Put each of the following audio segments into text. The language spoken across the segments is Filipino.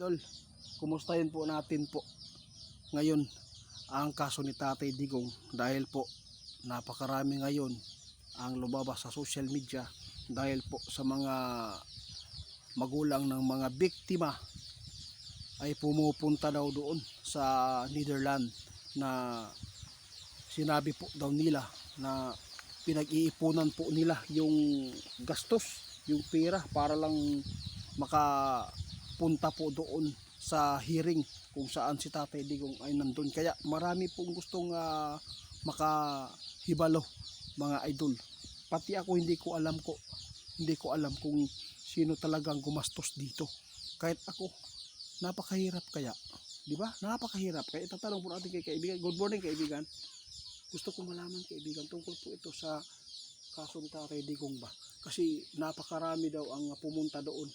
Idol, kumustahin po natin po ngayon ang kaso ni Tatay Digong dahil po napakarami ngayon ang lumabas sa social media dahil po sa mga magulang ng mga biktima ay pumupunta daw doon sa Netherlands na sinabi po daw nila na pinag-iipunan po nila yung gastos, yung pera para lang makapunta po doon sa hearing kung saan si Tatay Digong ay nandun. Kaya marami pong gustong makahibalo mga idol. Pati ako hindi ko alam kung sino talagang gumastos dito. Kahit ako, napakahirap kaya. Di ba? Napakahirap. Kaya itatanong po natin kay kaibigan. Good morning kaibigan. Gusto ko malaman kaibigan tungkol po ito sa kaso ni Tatay Digong ba? Kasi napakarami daw ang pumunta doon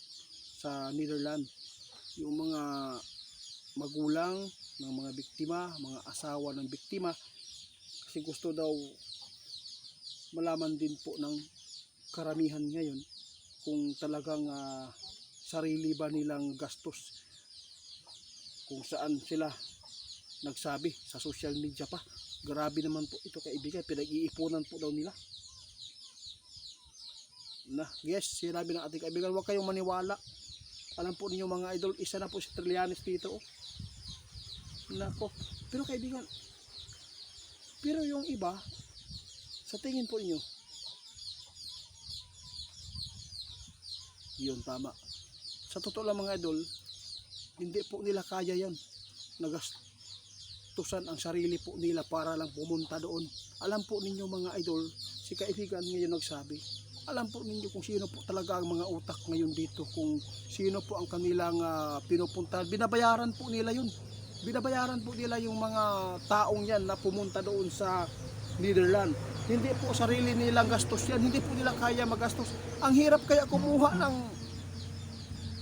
sa Netherlands. Yung mga magulang ng mga biktima, mga asawa ng biktima, kasi gusto daw malaman din po ng karamihan ngayon kung talagang sarili ba nilang gastos, kung saan sila nagsabi sa social media pa. Grabe naman po ito kaibigan, pinag-iipunan po daw nila na. Yes, sinabi ng ating kaibigan, huwag kayong maniwala. Alam po ninyo mga idol, isa na po si Trillanes dito. Nako. Pero kaibigan, pero yung iba, sa tingin po ninyo, yun tama. Sa totoo lang mga idol, hindi po nila kaya yan. Nagastusan ang sarili po nila para lang pumunta doon. Alam po ninyo mga idol, si kaibigan ngayon nagsabi, alam po ninyo kung sino po talaga ang mga utak ngayon dito, kung sino po ang kanilang pinupuntahan. Binabayaran po nila yun. Binabayaran po nila yung mga taong yan na pumunta doon sa Netherlands. Hindi po sarili nilang gastos yan. Hindi po nila kaya magastos. Ang hirap kaya kumuha ng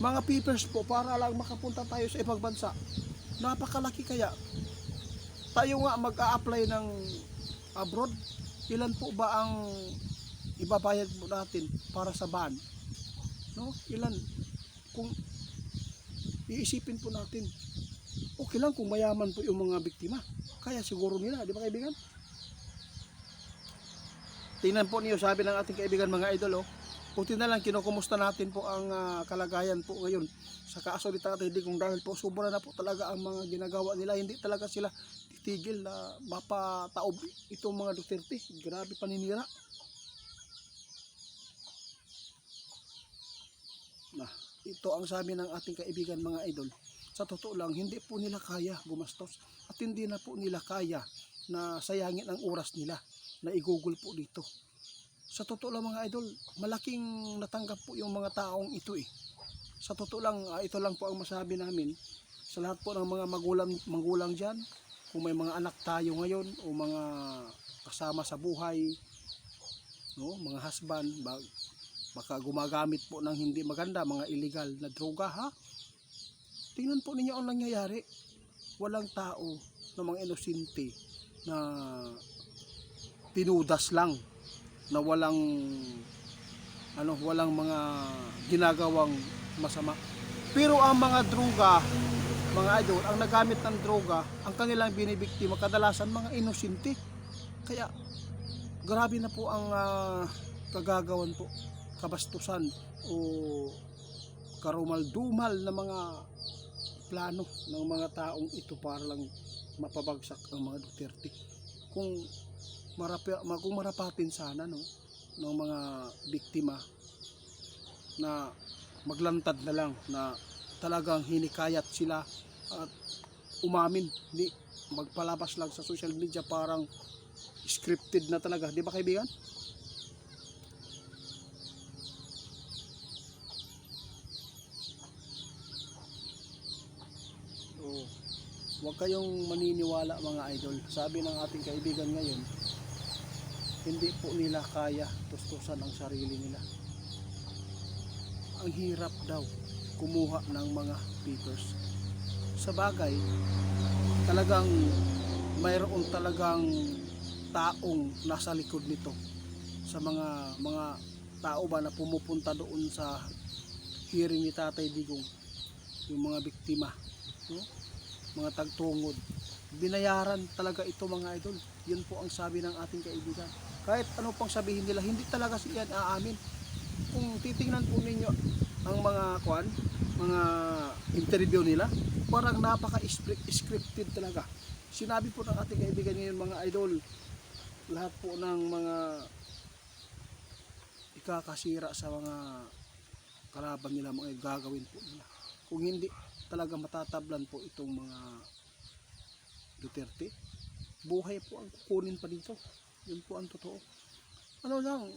mga papers po para lang makapunta tayo sa ibang bansa. Napakalaki kaya. Tayo nga mag-a-apply ng abroad. Ilan po ba ang ibabayad po natin para sa ban? No? Ilan? Kung iisipin po natin, okay lang kung mayaman po yung mga biktima. Kaya siguro nila, di ba kaibigan? Tingnan po niyo, sabi ng ating kaibigan mga idol, buti na lang kinukumusta natin po ang kalagayan po ngayon sa kaso ni Tatay Digong dahil po sobra na po talaga ang mga ginagawa nila. Hindi talaga sila titigil na mapataob itong mga Duterte. Grabe paninira. Nah, ito ang sabi ng ating kaibigan mga idol. Sa totoo lang, hindi po nila kaya gumastos at hindi na po nila kaya na sayangin ang oras nila na igugol po dito. Sa totoo lang mga idol, malaking natanggap po yung mga taong ito eh. Sa totoo lang, ito lang po ang masabi namin sa lahat po ng mga magulang dyan. Kung may mga anak tayo ngayon o mga kasama sa buhay, no, mga husband, baka gumagamit po ng hindi maganda, mga illegal na droga, ha? Tingnan po ninyo ang nangyayari. Walang tao na mga inosente na pinudas lang, na walang mga ginagawang masama. Pero ang mga droga, mga idol, ang nagamit ng droga, ang kanilang binibiktima kadalasan mga inosente. Kaya grabe na po ang kagagawan po, kabastusan o karumal-dumal na mga plano ng mga taong ito para lang mapabagsak ang mga Duterte. Kung marapatin sana ng mga biktima na maglantad na lang na talagang hinikayat sila at umamin, hindi magpalabas lang sa social media parang scripted na talaga, di ba kaibigan? Huwag kayong maniniwala mga idol. Sabi ng ating kaibigan ngayon, hindi po nila kaya tustusan ang sarili nila. Ang hirap daw kumuha ng mga papers. Sa bagay, talagang mayroon talagang taong nasa likod nito. Sa mga tao ba na pumupunta doon sa hearing ni Tatay Digong. yung mga biktima, no? Mga tagtungod. Binayaran talaga ito mga idol. Yun po ang sabi ng ating kaibigan. Kahit ano pang sabihin nila, hindi talaga siya aamin. Kung titingnan po ninyo ang mga interview nila, parang napaka-scripted talaga. Sinabi po ng ating kaibigan ngayon mga idol, lahat po ng mga ikakasira sa mga kalaban nila, mga gagawin po nila. Kung hindi talaga matatablan po itong mga Duterte, buhay po ang kukunin pa dito. Yun po ang totoo. Ano lang,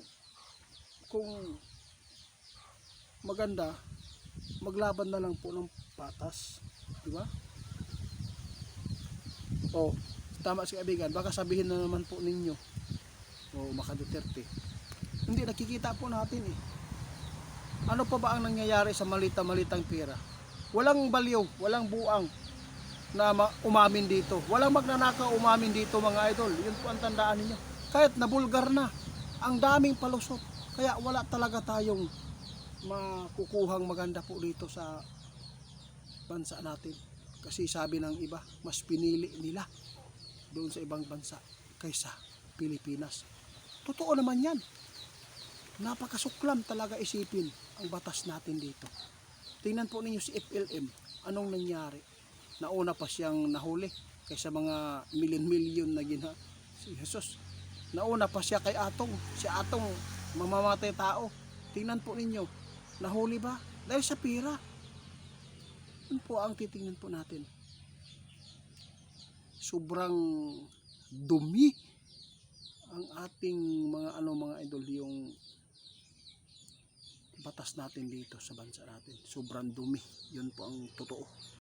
kung maganda, maglaban na lang po ng patas, di ba? O, tama si kaibigan, baka sabihin na naman po ninyo, o maka Duterte, hindi, nakikita po natin eh. Ano pa ba ang nangyayari sa malita-malitang pera? Walang baliw, walang buang na umamin dito. Walang magnanakaw umamin dito mga idol. Yun po ang tandaan ninyo. Kahit nabulgar na, ang daming palusot. Kaya wala talaga tayong makukuhang maganda po dito sa bansa natin. Kasi sabi ng iba, mas pinili nila doon sa ibang bansa kaysa Pilipinas. Totoo naman yan. Napakasuklam talaga isipin ang batas natin dito. Tingnan po ninyo si FLM, anong nangyari? Nauna pa siyang nahuli kaysa mga milyon-milyon na si Jesus. Nauna pa siya kay Atong, si Atong mamamatay tao. Tingnan po ninyo, nahuli ba? Dahil sa pira. Yun po ang titingnan po natin. Sobrang dumi ang ating mga idol, yung batas natin dito sa bansa natin. Sobrang dumi. Yun po ang totoo.